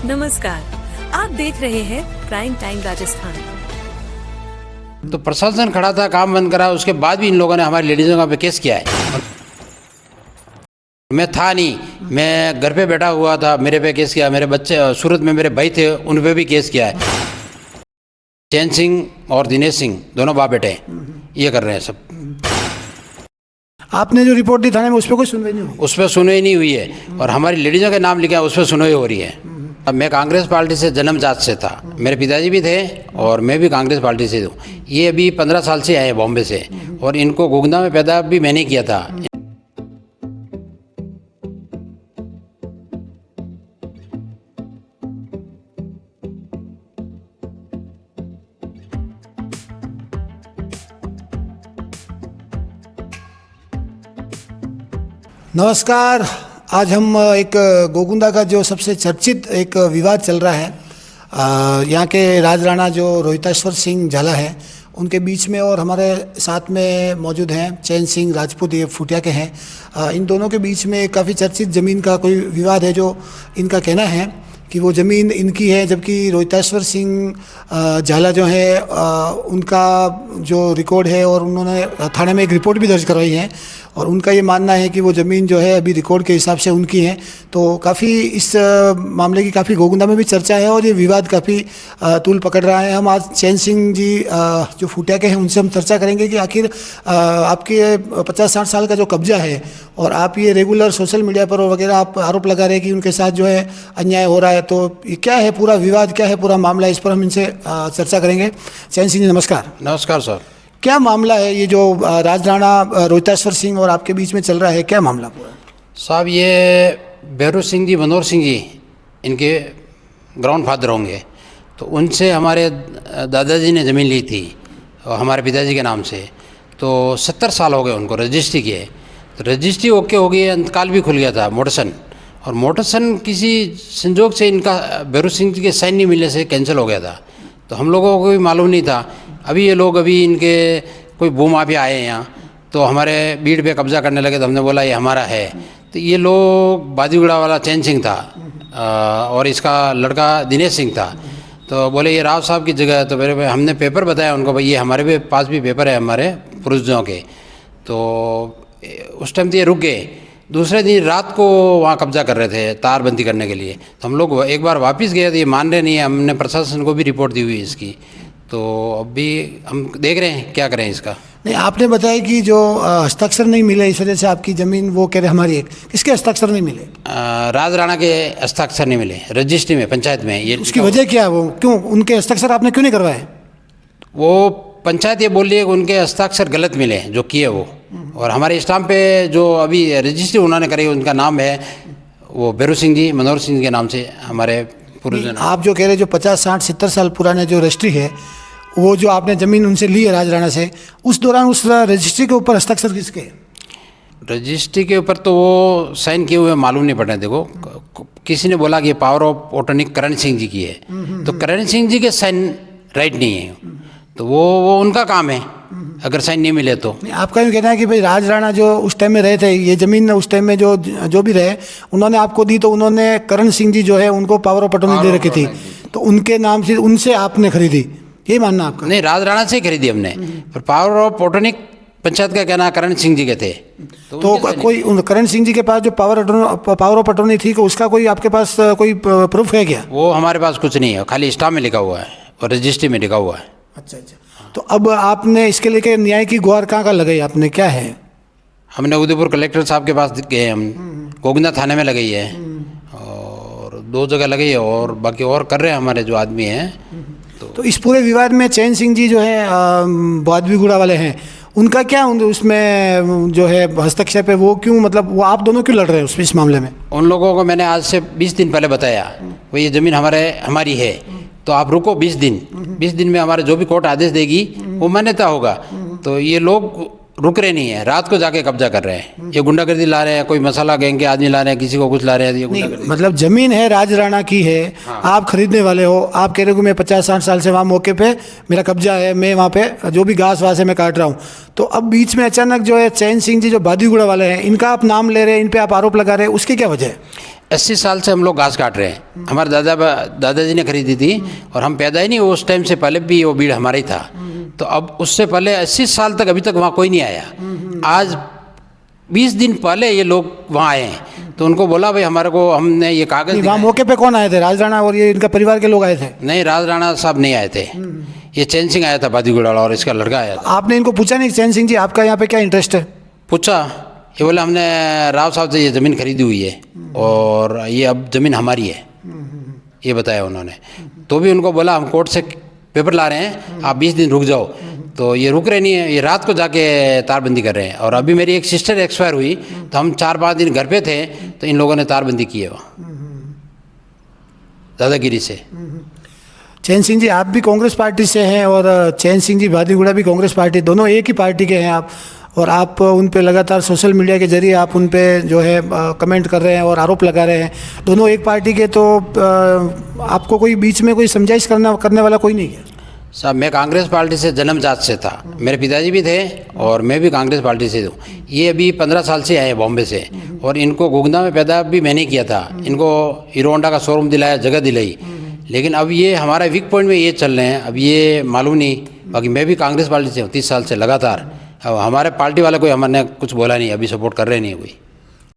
नमस्कार, आप देख रहे हैं प्राइम टाइम राजस्थान। तो प्रशासन खड़ा था, काम बंद करा, उसके बाद भी इन लोगों ने हमारी लेडीज़ों पे केस किया है। मैं था नहीं, मैं घर पे बैठा हुआ था, मेरे पे केस किया। मेरे बच्चे सूरत में मेरे भाई थे, उन पे भी केस किया है। चैन सिंह और दिनेश सिंह दोनों बाप बेटे ये कर रहे हैं सब। आपने जो रिपोर्ट दी थाने में उस पर कोई सुनवाई नहीं हुई? उस पर सुनवाई नहीं हुई है और हमारी लेडीज़ों के नाम लिखा है, उस पर सुनवाई हो रही है। अब मैं कांग्रेस पार्टी से जन्मजात से था, मेरे पिताजी भी थे और मैं भी कांग्रेस पार्टी से हूँ। ये अभी 15 साल से आए हैं बॉम्बे से और इनको गोगना में पैदा भी मैंने किया था। नमस्कार। आज हम एक गोगुंदा का जो सबसे चर्चित एक विवाद चल रहा है, यहाँ के राज राणा जो रोहिताश्वर सिंह झाला है उनके बीच में, और हमारे साथ में मौजूद हैं चैन सिंह राजपूत, ये फुटिया के हैं। इन दोनों के बीच में काफ़ी चर्चित ज़मीन का कोई विवाद है, जो इनका कहना है कि वो ज़मीन इनकी है, जबकि रोहिताश्वर सिंह झाला जो है उनका जो रिकॉर्ड है और उन्होंने थाने में एक रिपोर्ट भी दर्ज करवाई है और उनका ये मानना है कि वो ज़मीन जो है अभी रिकॉर्ड के हिसाब से उनकी है। तो काफ़ी इस मामले की काफ़ी गोगुंदा में भी चर्चा है और ये विवाद काफ़ी तूल पकड़ रहा है। हम आज चैन सिंह जी जो फुटिया के हैं उनसे हम चर्चा करेंगे कि आखिर आपके 50-60 साल का जो कब्जा है और आप ये रेगुलर सोशल मीडिया पर वगैरह आप आरोप लगा रहे हैं कि उनके साथ जो है अन्याय हो रहा है, तो ये क्या है पूरा विवाद, क्या है पूरा मामला, इस पर हम इनसे चर्चा करेंगे। चैन सिंह जी नमस्कार। नमस्कार सर। क्या मामला है ये जो राज राणा रोहिताश्वर सिंह और आपके बीच में चल रहा है, क्या मामला पूरा? साहब ये भैरू सिंह जी, मनोहर सिंह जी इनके ग्राउंड फादर होंगे। तो उनसे हमारे दादाजी ने ज़मीन ली थी और हमारे पिताजी के नाम से। तो 70 साल हो गए उनको रजिस्ट्री किए। तो रजिस्ट्री ओके हो गई, अंतकाल भी खुल गया था मोटरसन, और मोटरसन किसी संजोग से इनका भैरू सिंह जी के साइन नहीं मिलने से कैंसिल हो गया था। तो हम लोगों को भी मालूम नहीं था। अभी ये लोग इनके कोई भूमाफिया आए हैं यहाँ, तो हमारे बीड़ पे कब्जा करने लगे। तो हमने बोला ये हमारा है। तो ये लोग बाजीगुड़ा वाला चैन सिंह था और इसका लड़का दिनेश सिंह था। तो बोले ये राव साहब की जगह है। तो मेरे हमने पेपर बताया उनको, भाई ये हमारे पास भी पेपर है हमारे पुरुषों के। तो उस टाइम तो ये रुक गए। दूसरे दिन रात को वहाँ कब्जा कर रहे थे तारबंदी करने के लिए। तो हम लोग एक बार वापस गए तो ये मान रहे नहीं है। हमने प्रशासन को भी रिपोर्ट दी हुई है इसकी। तो अभी हम देख रहे हैं क्या करें इसका। नहीं, आपने बताया कि जो हस्ताक्षर नहीं मिले इस वजह से आपकी ज़मीन वो कह रहे हमारी है। किसके हस्ताक्षर नहीं मिले? राज राणा के हस्ताक्षर नहीं मिले रजिस्ट्री में, पंचायत में। ये उसकी वजह क्या है? वो क्यों उनके हस्ताक्षर आपने क्यों नहीं करवाए? वो पंचायत ये बोल रही है कि उनके हस्ताक्षर गलत मिले जो किए वो, और हमारे स्टाम्प पे जो अभी रजिस्ट्री उन्होंने करी उनका नाम है वो भैरू सिंह जी, मनोहर सिंह के नाम से हमारे पूर्वज। आप जो कह रहे जो 50, 60, 70 साल पुराने जो रजिस्ट्री है, वो जो आपने ज़मीन उनसे ली है राज राणा से, उस दौरान उस रजिस्ट्री के ऊपर हस्ताक्षर किसके? रजिस्ट्री के ऊपर तो वो साइन किए हुए मालूम नहीं पड़ रहे। देखो किसी ने बोला कि power of attorney Karan Singh ji की है, तो करण सिंह जी के साइन राइट नहीं है, तो वो उनका काम है अगर साइन नहीं मिले तो। आपका यूँ कहना है कि भाई राज राणा जो उस टाइम में रहे थे, ये ज़मीन उस टाइम में जो भी रहे उन्होंने आपको दी, तो उन्होंने करण सिंह जी जो है उनको पावर ऑफ अटॉर्नी दे रखी थी, तो उनके नाम से उनसे आपने खरीदी, यही मानना आपका? नहीं, राज राणा से ही खरीदी हमने, पर पावर ऑफ अटॉर्नी पंचायत का कहना करण सिंह जी के थे। तो कोई करण सिंह जी के पास जो पावर ऑफ अटॉर्नी थी, को उसका कोई आपके पास कोई प्रूफ है क्या? वो हमारे पास कुछ नहीं है, खाली स्टाम्प में लिखा हुआ है और रजिस्ट्री में लिखा हुआ है। अच्छा। तो अब आपने इसके लेके न्याय की गुहार कहाँ का लगाई आपने, क्या है? हमने उदयपुर कलेक्टर साहब के पास गए, हम गोगना थाने में लगाई है और 2 जगह लगाई है और बाकी और कर रहे हैं हमारे जो आदमी हैं। तो इस पूरे विवाद में चैन सिंह जी जो है बादवीगुड़ा वाले हैं, उनका क्या उसमें जो है हस्तक्षेप है? वो क्यों, मतलब वो आप दोनों क्यों लड़ रहे हैं इस मामले में? उन लोगों को मैंने आज से 20 दिन पहले बताया भाई ये ज़मीन हमारी है, तो आप रुको 20 दिन में हमारे जो भी कोर्ट आदेश देगी वो मान्यता होगा। तो ये लोग रुक रहे नहीं है, रात को जाके कब्जा कर रहे हैं। ये गुंडागर्दी ला रहे हैं, कोई मसाला गैंग के आदमी ला रहे हैं, किसी को कुछ ला रहे हैं, ये गुंडागर्दी। मतलब जमीन है राज राणा की है, आप खरीदने वाले हो, आप कह रहे हो कि मैं 50-60 साल से वहाँ मौके पे मेरा कब्जा है, मैं वहाँ पे जो भी घास वास है मैं काट रहा हूँ। तो अब बीच में अचानक जो है चैन सिंह जी जो बादीगुड़ा वाले हैं, इनका आप नाम ले रहे हैं, इन पे आप आरोप लगा रहे हैं, उसकी क्या वजह है? 80 साल से हम लोग घास काट रहे हैं। हमारे दादाजी ने खरीदी थी और हम पैदा ही नहीं, उस टाइम से पहले भी वो बीड़ हमारा ही था। तो अब उससे पहले 80 साल तक अभी तक वहाँ कोई नहीं आया। आज 20 दिन पहले ये लोग वहाँ आए हैं, तो उनको बोला भाई हमारे को, हमने ये कागज़ वहाँ मौके पे कौन आए थे? राज राणा और ये इनका परिवार के लोग आए थे? नहीं, राज राणा साहब नहीं आए थे, ये चैन सिंह आया था बादीगुड़ा वाला और इसका लड़का आया था। आपने इनको पूछा नहीं चैन सिंह जी आपका यहाँ पे क्या इंटरेस्ट है? पूछा, ये बोला हमने राव साहब से ये ज़मीन खरीदी हुई है और ये अब ज़मीन हमारी है, ये बताया उन्होंने। तो भी उनको बोला हम कोर्ट से पेपर ला रहे हैं, आप 20 दिन रुक जाओ। तो ये रुक रहे नहीं है, ये रात को जाके तारबंदी कर रहे हैं। और अभी मेरी एक सिस्टर एक्सपायर हुई, तो हम 4-5 दिन घर पे थे, तो इन लोगों ने तारबंदी की है वहाँ दादागिरी से। चैन सिंह जी आप भी कांग्रेस पार्टी से हैं और चैन सिंह जी बादीगुड़ा भी कांग्रेस पार्टी, दोनों एक ही पार्टी के हैं आप, और आप उन पे लगातार सोशल मीडिया के जरिए आप उन पे जो है कमेंट कर रहे हैं और आरोप लगा रहे हैं, दोनों एक पार्टी के। तो आपको कोई बीच में कोई समझाइश करने वाला कोई नहीं है? साहब मैं कांग्रेस पार्टी से जन्मजात से था, मेरे पिताजी भी थे और मैं भी कांग्रेस पार्टी से हूँ। ये अभी 15 साल से आए हैं बॉम्बे से, और इनको गोगुंदा में पैदा भी मैंने किया था। इनको हीरो होंडा का शोरूम दिलाया, जगह दिलाई, लेकिन अब ये हमारा वीक पॉइंट में ये चल रहे हैं। अब ये मालूम नहीं, बाकी मैं भी कांग्रेस पार्टी से हूँ 30 साल से लगातार। अब हमारे पार्टी वाले कोई हमने कुछ बोला नहीं, अभी सपोर्ट कर रहे नहीं कोई।